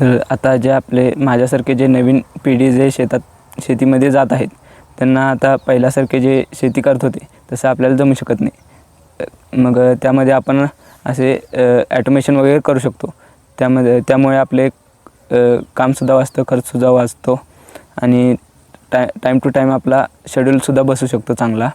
तर आता जे आपले माझ्यासारखे जे नवीन पिढी जे शेतीमध्ये जात आहेत, त्यांना आता पहिल्यासारखे जे शेती करत होते तसं आपल्याला जमू शकत नाही. मग त्यामध्ये आपण असे ॲटोमेशन वगैरे करू शकतो. त्यामुळे आपले कामसुद्धा वाचतं, खर्चसुद्धा वाचतो आणि टाईम टू टाईम आपला शेड्यूलसुद्धा बसू शकतो चांगला.